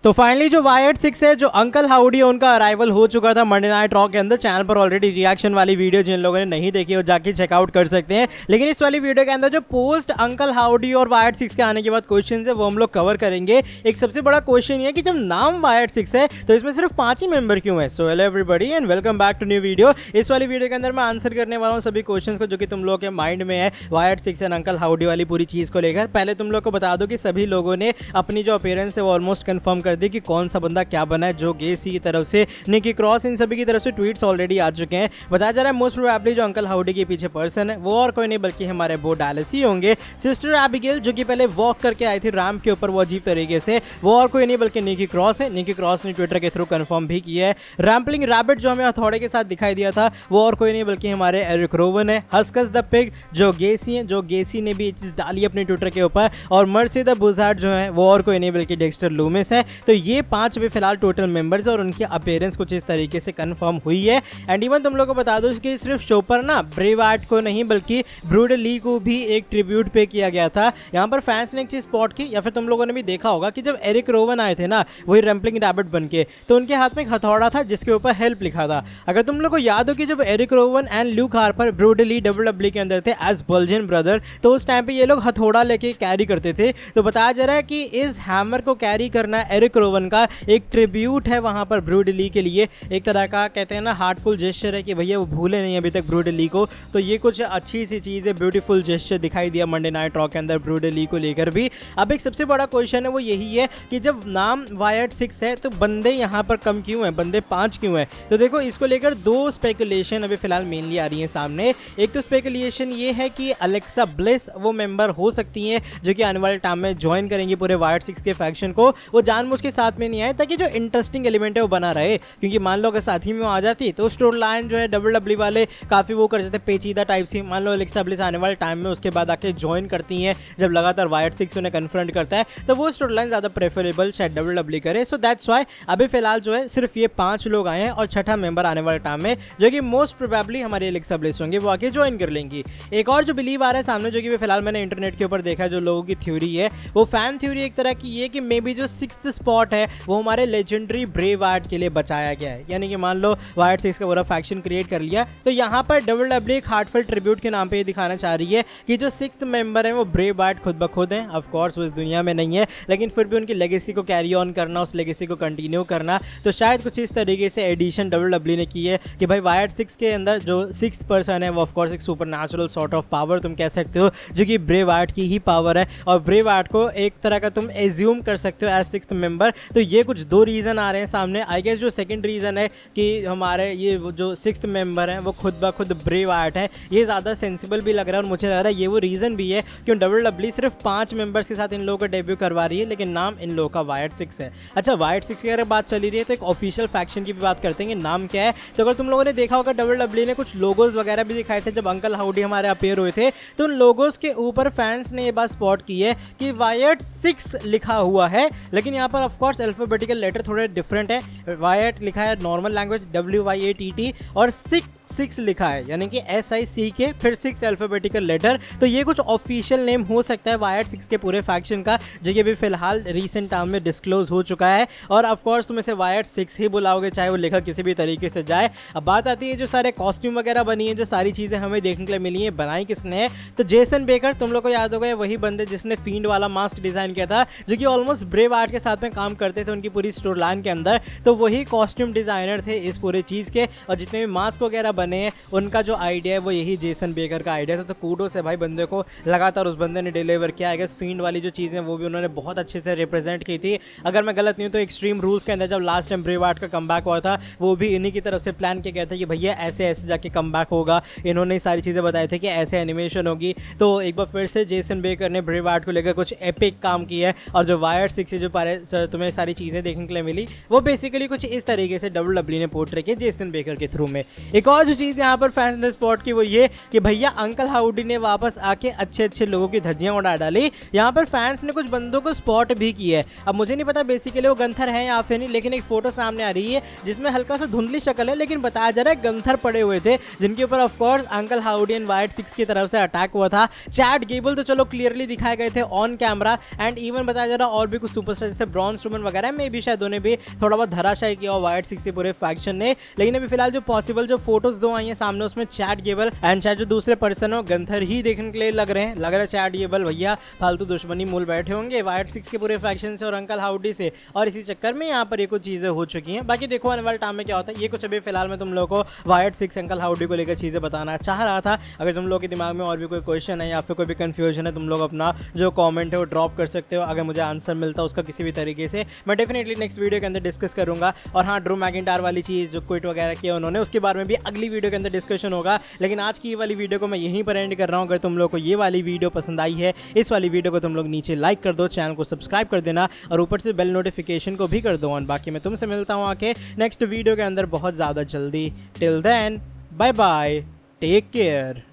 तो फाइनली जो वायर्ड 6 है, जो अंकल हाउडी है, उनका अराइवल हो चुका था मंडे नाइट रॉ के अंदर। चैनल पर ऑलरेडी रिएक्शन वाली वीडियो जिन लोगों ने नहीं देखी हो जाके चेकआउट कर सकते हैं। लेकिन इस वाली वीडियो के अंदर जो पोस्ट अंकल हाउडी और वायर्ड 6 के आने के बाद क्वेश्चन है वो हम लोग कवर करेंगे। एक सबसे बड़ा क्वेश्चन ये है कि जब नाम वायर्ड 6 है तो इसमें सिर्फ 5 ही मेंबर क्यों है। So hello everybody and welcome back to new video. इस वाली वीडियो के अंदर मैं आंसर करने वाला हूँ सभी क्वेश्चंस को जो कि तुम लोग के माइंड में है वायर्ड 6 एंड अंकल हाउडी वाली पूरी चीज को लेकर। पहले तुम लोग को बता दो कि सभी लोगों ने अपनी जो अपीयरेंस है वो ऑलमोस्ट कंफर्म कर दी कि कौन सा बंदा क्या बना है। जो गेसी की तरफ से, निकी क्रॉस, इन सभी की तरफ से ट्वीट्स ऑलरेडी आ चुके हैं। बताया जा रहा है मोस्ट प्रोबेबली जो अंकल हाउडी के पीछे पर्सन है वो और कोई नहीं बल्कि हमारे बो डैलस ही होंगे। सिस्टर एबिगेल जो कि पहले वॉक करके आई थी रैंप के ऊपर वो अजीब तरीके से, वो और कोई नहीं बल्कि निकी क्रॉस है। निकी क्रॉस ने ट्विटर के थ्रू कंफर्म भी किया है। रैम्पलिंग रैबिट जो हमें हथौड़े के साथ दिखाई दिया था वो और कोई नहीं बल्कि हमारे एरिक रोवन है। हस्कस द पिग जो गेसी है, जो गेसी ने भी ये चीज डाली अपने ट्विटर के ऊपर। और मर्सी द बुजार्ड जो है वो और कोई नहीं बल्कि डेक्स्टर लूमिस है। तो ये 5 भी फिलहाल टोटल मेंबर्स और उनकी अपीयरेंस कुछ इस तरीके से कंफर्म हुई है। एंड इवन तुम लोग को बता दो कि सिर्फ शो पर ना ब्रेव आर्ट को नहीं बल्कि ब्रूड ली को भी एक ट्रिब्यूट पे किया गया था। यहाँ पर फैंस ने एक चीज स्पॉट की या फिर तुम लोगों ने भी देखा होगा कि जब एरिक रोवन आए थे ना वही रैम्पलिंग रैबिट बन के, तो उनके हाथ में एक हथौड़ा था जिसके ऊपर हेल्प लिखा था। अगर तुम लोग को याद हो कि जब Eric Rowan and Luke Harper brutally WWE के अंदर थे एज बल्जियन ब्रदर, तो उस टाइम पे ये लोग हथौड़ा लेके कैरी करते थे। तो बताया जा रहा है कि इस हैमर को कैरी करना एरिक रोवन का एक ट्रिब्यूट है वहां पर ब्रूड ली के लिए। एक तरह का कहते हैं ना हार्टफुल जेस्चर है कि भैया वो भूले नहीं अभी तक ब्रूड ली को। तो ये कुछ अच्छी सी चीज़ है, ब्यूटीफुल जेस्चर दिखाई दिया मंडे नाइट रॉ के अंदर ब्रूड ली को लेकर भी। अब एक सबसे बड़ा क्वेश्चन है वो यही है कि जब नाम वायर्ड 6 है तो बंदे यहाँ पर कम क्यों हैं, बंदे 5 क्यों हैं। तो देखो इसको लेकर 2 स्पेकुलेशन अभी फिलहाल मेनली आ रही है सामने। एक तो स्पेकुलेशन ये है कि अलेक्सा ब्लिस वो मेंबर हो सकती हैं जो कि आने वाले टाइम में ज्वाइन करेंगे पूरे वायर्ड 6 के फैक्शन को। वो जानबूझ के साथ में नहीं आए ताकि जो इंटरेस्टिंग एलिमेंट है वो बना रहे, क्योंकि मान लो अगर साथी में वो आ जाती तो स्टोरी लाइन जो है WWE वाले काफी वो कर जाते पेचीदा टाइप से। मान लो अलेक्सा ब्लिस आने वाले टाइम में उसके बाद आके ज्वाइन करती हैं जब लगातार वायर्ड 6 उन्हें कन्फ्रंट करता है, तो वो स्टोरी लाइन ज्यादा प्रेफरेबल शायद WWE करे। सो दैट्स व्हाई अभी फिलहाल जो है सिर्फ ये 5 लोग आए हैं और छठा मेंबर आने वाले टाइम में जो कि मोस्ट प्रोबेबली हमारी अलेक्सा ब्लिस होंगे वो आके ज्वाइन कर लेंगी। एक और जो बिलीव आ रहा है सामने जो कि फिलहाल मैंने इंटरनेट के ऊपर देखा है, जो लोगों की थ्योरी है वो फैन थ्योरी एक तरह की ये कि मे बी जो 6th स्पॉट है वो हमारे लेजेंडरी ब्रेव आर्ट के लिए बचाया गया है। यानी कि मान लो वायर्ड 6 का पूरा फैक्शन क्रिएट कर लिया तो यहाँ पर WWE एक हार्टफुल ट्रिब्यूट के नाम पे ये दिखाना चाह रही है कि जो 6th मेंबर है वो ब्रेव आर्ट खुद ब खुद है। ऑफ कोर्स वो इस दुनिया में नहीं है लेकिन फिर भी उनकी लेगेसी को कैरी ऑन करना, उस लेगेसी को कंटिन्यू करना, तो शायद कुछ इस तरीके से एडिशन WWE ने की है कि भाई वायर्ड 6 के अंदर जो 6th पर्सन है वो ऑफ कोर्स एक सुपरनैचुरल सॉर्ट ऑफ पावर तुम कह सकते हो जो कि ब्रेव आर्ट की ही पावर है। और ब्रेव आर्ट को एक तरह का तुम एज्यूम कर सकते हो एज 6th मेंबर। तो ये कुछ 2 रीजन आ रहे हैं सामने। आई गेस जो सेकंड रीजन है कि हमारे ये जो 6th मेंबर है वो खुद ब खुद ब्रेव आर्ट है, ये ज़्यादा सेंसिबल भी लग रहा है और मुझे लग रहा है ये वो रीज़न भी है क्यों WWE सिर्फ 5 मेंबर्स के साथ इन लोगों का डेब्यू करवा रही है लेकिन नाम इन लोगों का वायर्ड 6 है। अच्छा, वायर्ड 6 की अगर बात चली रही है तो एक ऑफिशियल फैक्शन की भी बात करते हैं कि नाम क्या है। तो अगर तुम लोगों ने देखा होगा WWE ने कुछ लोगोज वगैरह भी दिखाए थे जब अंकल हाउडी हमारे अपीयर हुए थे, तो उन लोगोज के ऊपर फैंस ने ये बात स्पॉट की है कि वायर्ड 6 लिखा हुआ है। लेकिन यहाँ पर ऑफकोर्स अल्फाबेटिकल लेटर थोड़े डिफरेंट है। वायर्ड लिखा है नॉर्मल लैंग्वेज WYATT और 6 लिखा है यानी कि SICK फिर 6 अल्फाबेटिकल लेटर। तो ये कुछ ऑफिशियल नेम हो सकता है वायर्ड 6 के पूरे फैक्शन का जो कि अभी फिलहाल रीसेंट टाइम में डिस्क्लोज हो चुका है। और ऑफ कोर्स तुम इसे वायर्ड 6 ही बुलाओगे चाहे वो लिखा किसी भी तरीके से जाए। अब बात आती है जो सारे कॉस्ट्यूम वगैरह बनी है, जो सारी चीज़ें हमें देखने के लिए मिली है, बनाई किसने है। तो जेसन बेकर तुम लोग को याद होगा वही बंदे जिसने फील्ड वाला मास्क डिजाइन किया था जो कि ऑलमोस्ट ब्रेव आर्ट के साथ में काम करते थे उनकी पूरी स्टोरी लाइन के अंदर। तो वही कॉस्ट्यूम डिजाइनर थे इस पूरे चीज़ के और जितने भी मास्क वगैरह बने हैं उनका जो आइडिया है वो यही जेसन बेकर का आइडिया था। तो कूडोस है भाई बंदे को, लगातार उस बंदे ने डिलीवर किया। आई गेस फील्ड वाली जो चीज़ें वो भी उन्होंने बहुत अच्छे से रिप्रेजेंट की थी। अगर मैं गलत नहीं हूँ तो एक्सट्रीम रूल्स के अंदर जब लास्ट टाइम ब्रेव आर्ट का कमबैक हुआ था वो भी इन्हीं की तरफ से प्लान किया गया था कि भैया ऐसे ऐसे जाके कमबैक होगा। इन्होंने सारी चीज़ें बताई थी कि ऐसे एनिमेशन होगी। तो एक बार फिर से जेसन बेकर ने ब्रेव आर्ट को लेकर कुछ एपिक काम किया है और जो वायर्ड 6 से जो तुम्हें सारी चीज़ें देखने के लिए मिली वो बेसिकली कुछ इस तरीके से WWE ने पोर्ट्रे किया जेसन बेकर के थ्रू में। एक और जो चीज़ यहाँ पर फैंस ने स्पॉट की वो ये कि भैया अंकल हाउडी ने वापस आके अच्छे अच्छे लोगों की धज्जियां उड़ा डाली। यहाँ पर फैंस ने कुछ बंदों को स्पॉट भी की है। अब मुझे नहीं पता बेसिकली वो गंथर है या फिर नहीं, लेकिन एक फोटो सामने आ रही है जिसमें हल्का सा धुंधली शक्ल है, लेकिन बताया जा रहा है गंथर पड़े हुए थे जिनके ऊपर of course uncle howdy and white six की तरफ से अटैक हुआ था। चैट गेबल तो चलो क्लियरली दिखाए गए थे ऑन कैमरा, एंड इवन बताया जा रहा और भी कुछ सुपरस्टार जैसे ब्रॉन स्ट्रोमन वगैरह में भी शायद उन्हें भी थोड़ा बहुत धराशायी किया वाइट सिक्स के पूरे फैक्शन ने। लेकिन अभी फिलहाल जो पॉसिबल जो फोटोज दो आई हैं सामने उसमें चैट गेबल एंड शायद जो दूसरे पर्सन हो गंथर ही देखने के लिए लग रहे हैं। लग रहा है चैट गेबल भैया फालतू दुश्मनी मूल बैठे होंगे वाइट सिक्स के पूरे फैक्शन से और अंकल हाउडी से, और इसी चक्कर में यहाँ पर ये कुछ चीजें हो चुकी हैं। बाकी देखो आने वाले टाइम में क्या होता है। ये कुछ अभी फिलहाल मैं तुम लोगों को वाइट सिक्स अंकल हाउडी को लेकर चीजें बताना चाह रहा था। अगर तुम लोगों के दिमाग में और भी कोई क्वेश्चन है या फिर कोई भी कंफ्यूजन है, तुम लोग अपना जो कमेंट है वो ड्रॉप कर सकते हो। अगर मुझे आंसर मिलता है उसका किसी भी तरीके से, मैं डेफिनेटली नेक्स्ट वीडियो के अंदर डिस्कस करूंगा। और हाँ, ड्रू मैकिंटायर वाली चीज़ जो क्विट वगैरह किया उन्होंने, उसके बारे में भी अगली वीडियो के अंदर डिस्कशन होगा। लेकिन आज की ये वाली वीडियो को मैं यहीं पर एंड कर रहा हूँ। अगर तुम लोग को ये वाली वीडियो पसंद आई है, इस वाली वीडियो को तुम लोग नीचे लाइक कर दो, चैनल को सब्सक्राइब कर देना और ऊपर से बेल नोटिफिकेशन को भी कर दो ऑन। बाकी मैं तुमसे मिलता हूँ आके नेक्स्ट वीडियो के अंदर बहुत ज़्यादा जल्दी। Till then bye bye, take care.